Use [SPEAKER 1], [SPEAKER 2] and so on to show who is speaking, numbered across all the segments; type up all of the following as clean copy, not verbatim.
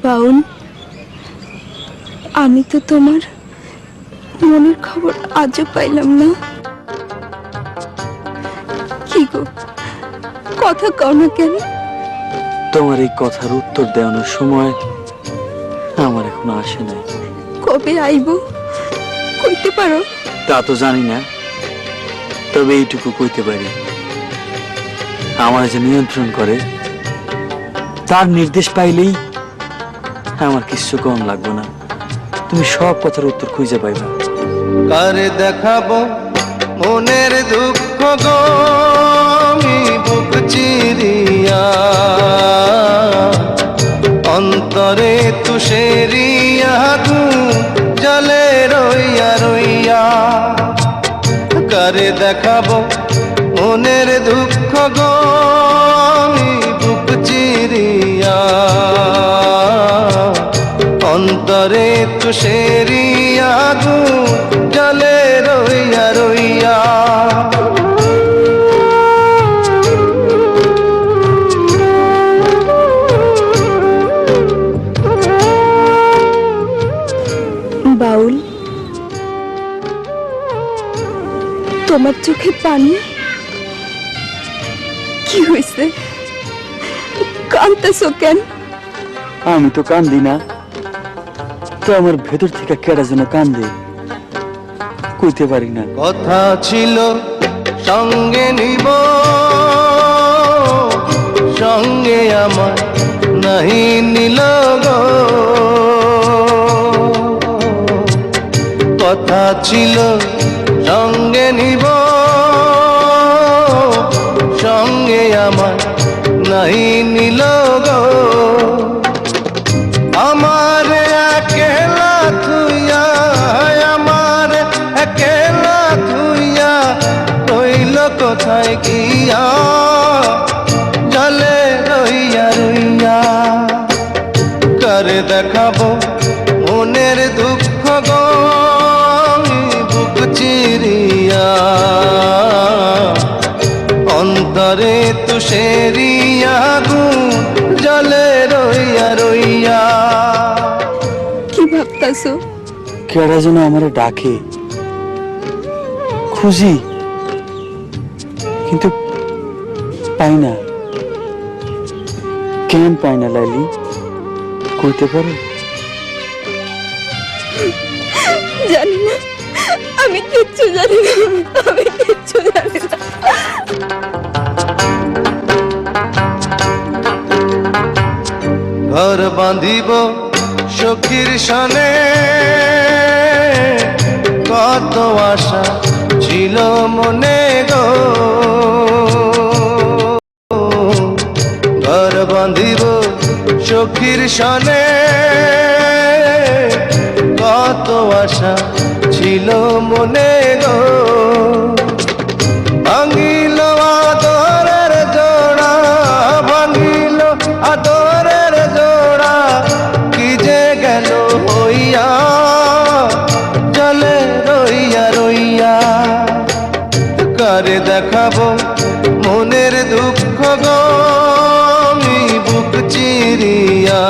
[SPEAKER 1] বাউন, আমি তো তোমার মনের খবর আজও পাইলাম না। কি গো, কথা কও না কেন?
[SPEAKER 2] তোমার এই কথার উত্তর দেওয়ানোর সময় আমার এখনো আসে নাই।
[SPEAKER 1] কবে আইব কইতে পারো?
[SPEAKER 2] তা তো জানি না, তবে এইটুকু কইতে পারি, আমার যে নিয়ন্ত্রণ করে তার নির্দেশ পাইলেই আমার কিছু কম লাগবে না। তুমি সব কথার উত্তর খুঁজে পাইবা।
[SPEAKER 3] কারে দেখাবো মনের দুঃখ গো, আমি বুক চিরিয়া, অন্তরে তুষেরিয়া জলে রইয়া রইয়া। কারে দেখাবো মনের দুঃখ গো, আমি বুক চিরিয়া, অন্তরে তুষেরিয়া জলে রইয়া রইয়া।
[SPEAKER 1] বাউল, তোমার চোখে পানি? কি হয়েছে? কাঁদতেছো কেন?
[SPEAKER 2] আমি তো কান্দি না, তো আমার ভেতর থেকে কেডা যেন কান্দে, কইতে পারি না।
[SPEAKER 3] কথা ছিল সঙ্গে নিব, সঙ্গে আমার নাহি নিল গো। কথা ছিল সঙ্গে নিব, সঙ্গে আমার নাহি নিল গো। আমার একেলা থুইয়া, আমার একেলা থুইয়া রইল কোথায় গিয়া, জলে রইয়া রইয়া। কারে দেখাবো মনের দুঃখ গো, আমি বুক চিরিয়া, অন্তরে তুষেরিয়া জলে রইয়া রইয়া।
[SPEAKER 1] কি ভাবতাছো?
[SPEAKER 2] কেডা যেন আমারে ডাকে, খুঁজি কিন্তু পাই না। কেন পাই না লাইলি, কইতে পারো?
[SPEAKER 1] জানি না, আমি কিচ্ছু জানি না, আমি কিচ্ছু জানি না।
[SPEAKER 3] ঘর বাঁধিব সখীর সনে, কত আশা ছিল মনে গো। ঘর বাঁধিব সখীর সনে, কত আশা ছিল মনে গো। ভাঙিল আদরের জোড়া, ভাঙিল আদরের জোড়া, কি যে গেল হইয়া, জলে রইয়া রইয়া। কারে দেখাবো মনের দুঃখ গো, আমি বুক চিরিয়া,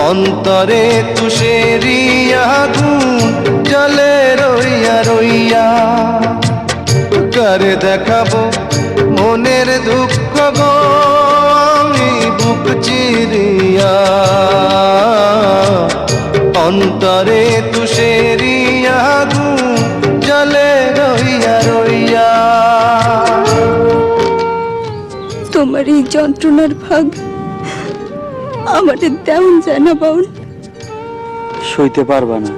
[SPEAKER 3] অন্তরে তুষেরিয়া জলে রইয়া রইয়া। কারে দেখাবো মনের দুঃখ গো, আমি বুক চিরিয়া, অন্তরে তুষেরিয়া জলে রইয়া রইয়া।
[SPEAKER 1] তোমার এই যন্ত্রণার ভাগ আমাদের দেওয়া যায় না বাউল।
[SPEAKER 2] সইতে পারবা না।